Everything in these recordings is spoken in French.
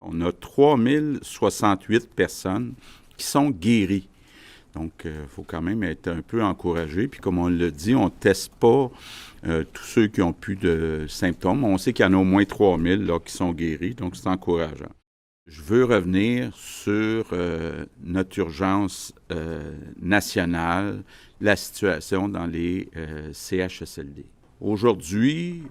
On a 3068 personnes qui sont guéries. Donc, il faut quand même être un peu encouragé. Puis, comme on l'a dit, on ne teste pas tous ceux qui ont plus de symptômes. On sait qu'il y en a au moins 3000 là, qui sont guéris, donc c'est encourageant. Je veux revenir sur notre urgence nationale, la situation dans les CHSLD. Aujourd'hui,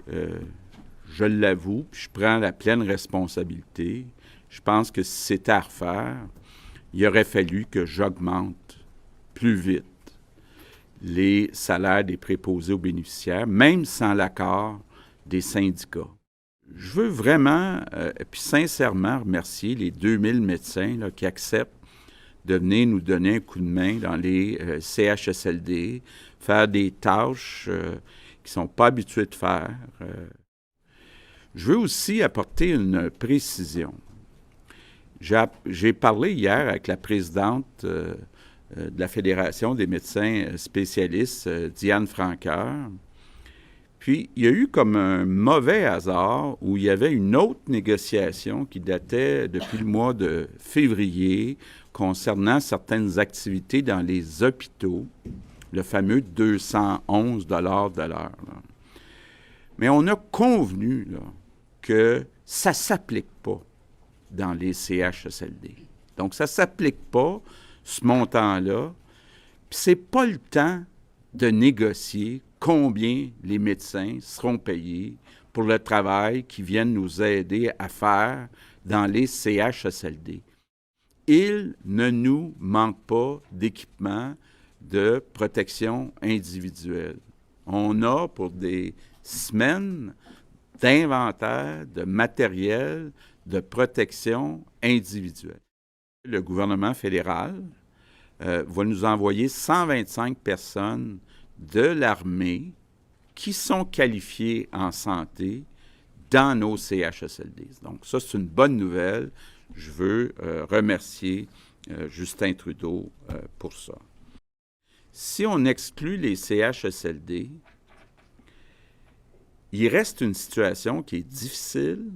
je l'avoue, puis je prends la pleine responsabilité. Je pense que si c'était à refaire, il aurait fallu que j'augmente plus vite les salaires des préposés aux bénéficiaires, même sans l'accord des syndicats. Je veux vraiment, puis sincèrement, remercier les 2000 médecins là, qui acceptent de venir nous donner un coup de main dans les CHSLD, faire des tâches qu'ils ne sont pas habitués de faire. Je veux aussi apporter une précision. J'ai parlé hier avec la présidente de la Fédération des médecins spécialistes, Diane Franqueur. Puis, il y a eu comme un mauvais hasard où il y avait une autre négociation qui datait depuis le mois de février concernant certaines activités dans les hôpitaux, le fameux 211 de l'heure. Mais on a convenu là, que ça ne s'applique pas dans les CHSLD. Donc, ça ne s'applique pas, ce montant-là. Puis, ce n'est pas le temps de négocier combien les médecins seront payés pour le travail qu'ils viennent nous aider à faire dans les CHSLD. Il ne nous manque pas d'équipement de protection individuelle. On a pour des semaines d'inventaire, de matériel, de protection individuelle. Le gouvernement fédéral va nous envoyer 125 personnes de l'armée qui sont qualifiées en santé dans nos CHSLD. Donc ça, c'est une bonne nouvelle. Je veux remercier Justin Trudeau pour ça. Si on exclut les CHSLD, il reste une situation qui est difficile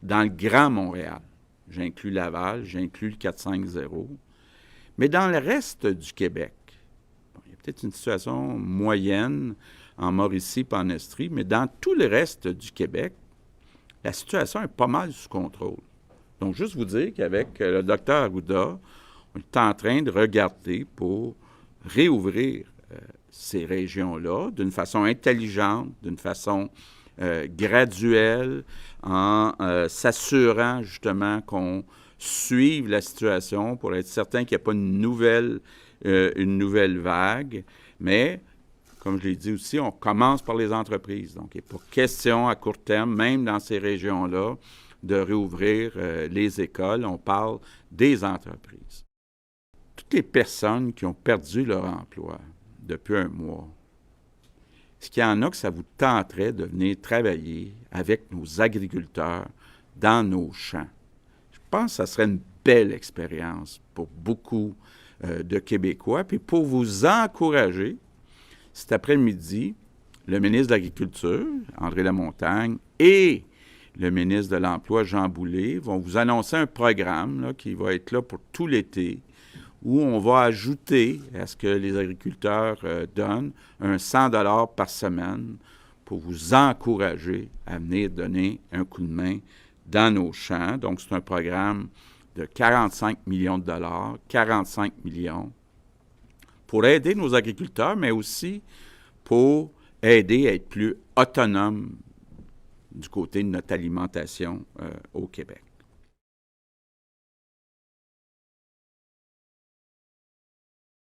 dans le Grand Montréal. J'inclus Laval, j'inclus le 450. Mais dans le reste du Québec, il y a peut-être une situation moyenne en Mauricie et en Estrie, mais dans tout le reste du Québec, la situation est pas mal sous contrôle. Donc, juste vous dire qu'avec le docteur Arruda, on est en train de regarder pour réouvrir ces régions-là d'une façon intelligente, d'une façon graduelle, en s'assurant justement qu'on suive la situation pour être certain qu'il n'y a pas une nouvelle vague. Mais, comme je l'ai dit aussi, on commence par les entreprises. Donc, il n'est pas question à court terme, même dans ces régions-là, de réouvrir les écoles. On parle des entreprises. Toutes les personnes qui ont perdu leur emploi depuis un mois, est-ce qu'il y en a que ça vous tenterait de venir travailler avec nos agriculteurs dans nos champs? Je pense que ça serait une belle expérience pour beaucoup de Québécois. Puis pour vous encourager, cet après-midi, le ministre de l'Agriculture, André Lamontagne, et le ministre de l'Emploi, Jean Boulet, vont vous annoncer un programme là, qui va être là pour tout l'été, où on va ajouter à ce que les agriculteurs donnent un 100 $ par semaine pour vous encourager à venir donner un coup de main dans nos champs. Donc, c'est un programme de 45 millions de dollars, 45 millions, pour aider nos agriculteurs, mais aussi pour aider à être plus autonomes du côté de notre alimentation au Québec.